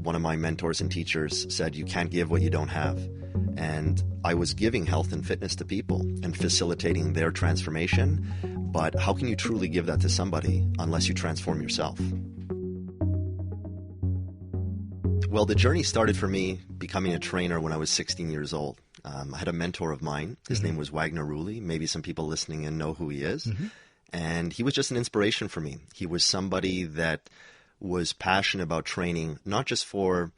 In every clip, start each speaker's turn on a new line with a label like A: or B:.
A: one of my mentors and teachers said, you can't give what you don't have. And I was giving health and fitness to people and facilitating their transformation. But how can you truly give that to somebody unless you transform yourself? Well, the journey started for me becoming a trainer when I was 16 years old. I had a mentor of mine. His name was Wagner Rulli. Maybe some people listening in know who he is. And he was just an inspiration for me. He was somebody that was passionate about training, not just for,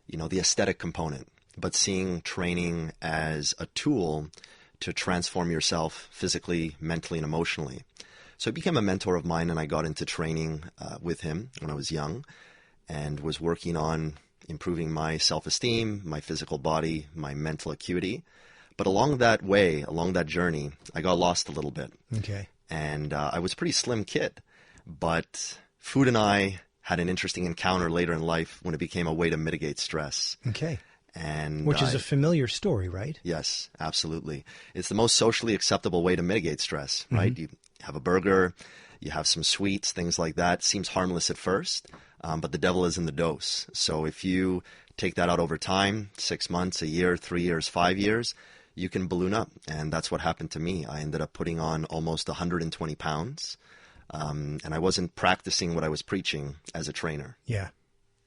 A: the aesthetic component, but seeing training as a tool to transform yourself physically, mentally, and emotionally. So he became a mentor of mine, and I got into training with him when I was young and was working on improving my self-esteem, my physical body, my mental acuity. But along that way, along that journey, I got lost a little bit.
B: Okay.
A: And I was a pretty slim kid, but food and I had an interesting encounter later in life when it became a way to mitigate stress.
B: Okay.
A: And
B: which is a familiar story, right?
A: Yes, absolutely. It's the most socially acceptable way to mitigate stress, right? You have a burger, you have some sweets, things like that. Seems harmless at first, but the devil is in the dose. So if you take that out over time, 6 months, a year, 3 years, 5 years, you can balloon up. And that's what happened to me. I ended up putting on almost 120 pounds. And I wasn't practicing what I was preaching as a trainer.
B: Yeah.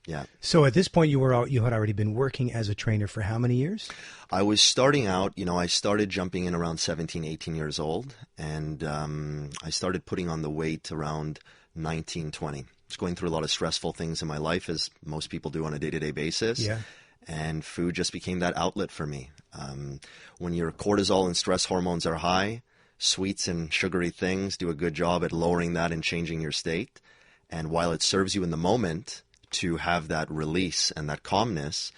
A: Yeah.
B: So at this point, you had already been working as a trainer for how many years?
A: I was starting out, I started jumping in around 17, 18 years old. And I started putting on the weight around 19, 20. I was going through a lot of stressful things in my life, as most people do on a day-to-day basis.
B: Yeah.
A: And food just became that outlet for me. When your cortisol and stress hormones are high, sweets and sugary things do a good job at lowering that and changing your state. And while it serves you in the moment to have that release and that calmness,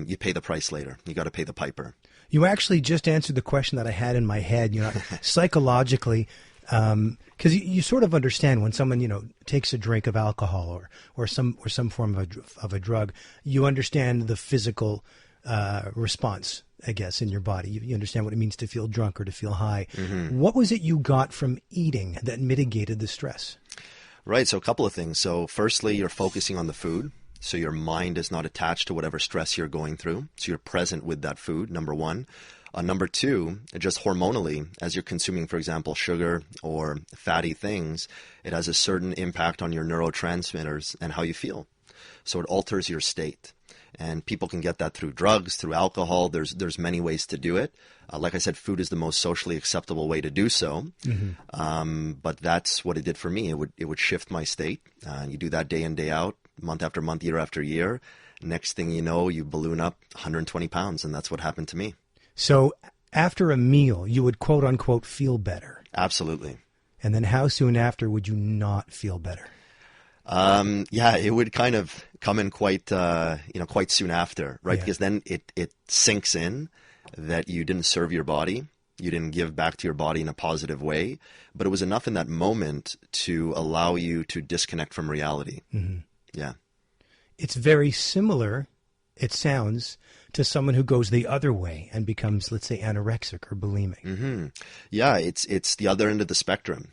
A: you pay the price later. You got to pay the piper.
B: You actually just answered the question that I had in my head, psychologically, because you sort of understand when someone, takes a drink of alcohol or some form of a drug, you understand the physical response, I guess, in your body. You understand what it means to feel drunk or to feel high. What was it you got from eating that mitigated the stress?
A: Right. So a couple of things. So firstly, you're focusing on the food. So your mind is not attached to whatever stress you're going through. So you're present with that food, number one. Number two, just hormonally, as you're consuming, for example, sugar or fatty things, it has a certain impact on your neurotransmitters and how you feel. So it alters your state. And people can get that through drugs, through alcohol. There's many ways to do it. Like I said, food is the most socially acceptable way to do so. But that's what it did for me. It would shift my state. You do that day in, day out, month after month, year after year. Next thing you know, you balloon up 120 pounds, and that's what happened to me.
B: So after a meal, you would quote unquote feel better.
A: Absolutely.
B: And then how soon after would you not feel better?
A: Yeah, it would kind of come in quite soon after, right?
B: Yeah.
A: Because then it sinks in that you didn't serve your body. You didn't give back to your body in a positive way, but it was enough in that moment to allow you to disconnect from reality. Yeah.
B: It's very similar, it sounds, to someone who goes the other way and becomes, let's say, anorexic or bulimic.
A: Yeah, it's the other end of the spectrum.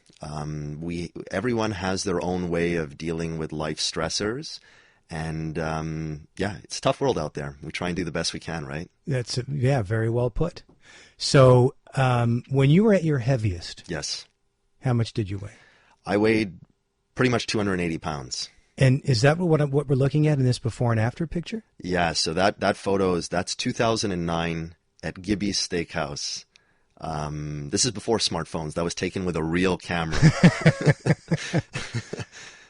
A: Everyone has their own way of dealing with life stressors, and it's a tough world out there. We try and do the best we can, right?
B: Very well put. So when you were at your heaviest,
A: yes,
B: how much did you weigh?
A: I weighed pretty much 280 pounds.
B: And is that what we're looking at in this before and after picture? Yeah.
A: So that photo that's 2009 at Gibby's Steakhouse. This is before smartphones. That was taken with a real camera.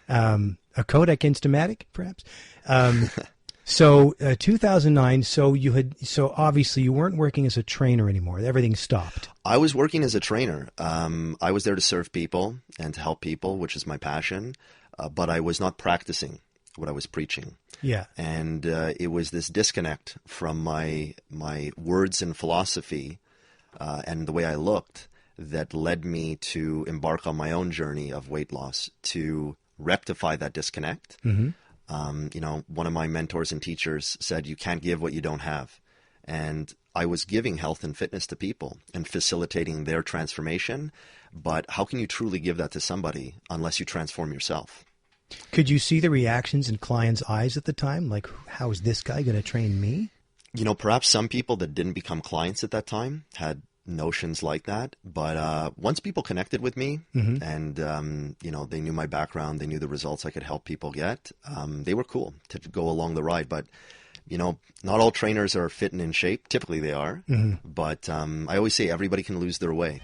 B: A Kodak Instamatic, perhaps. So 2009. So obviously you weren't working as a trainer anymore. Everything stopped.
A: I was working as a trainer. I was there to serve people and to help people, which is my passion. But I was not practicing what I was preaching.
B: Yeah.
A: And it was this disconnect from my words and philosophy and the way I looked that led me to embark on my own journey of weight loss to rectify that disconnect. One of my mentors and teachers said, you can't give what you don't have. And I was giving health and fitness to people and facilitating their transformation. But how can you truly give that to somebody unless you transform yourself?
B: Could you see the reactions in clients' eyes at the time? Like, how is this guy going to train me?
A: You know, perhaps some people that didn't become clients at that time had notions like that. But once people connected with me and, you know, they knew my background, they knew the results I could help people get, they were cool to go along the ride. But, you know, not all trainers are fit and in shape. Typically they are. But I always say everybody can lose their way.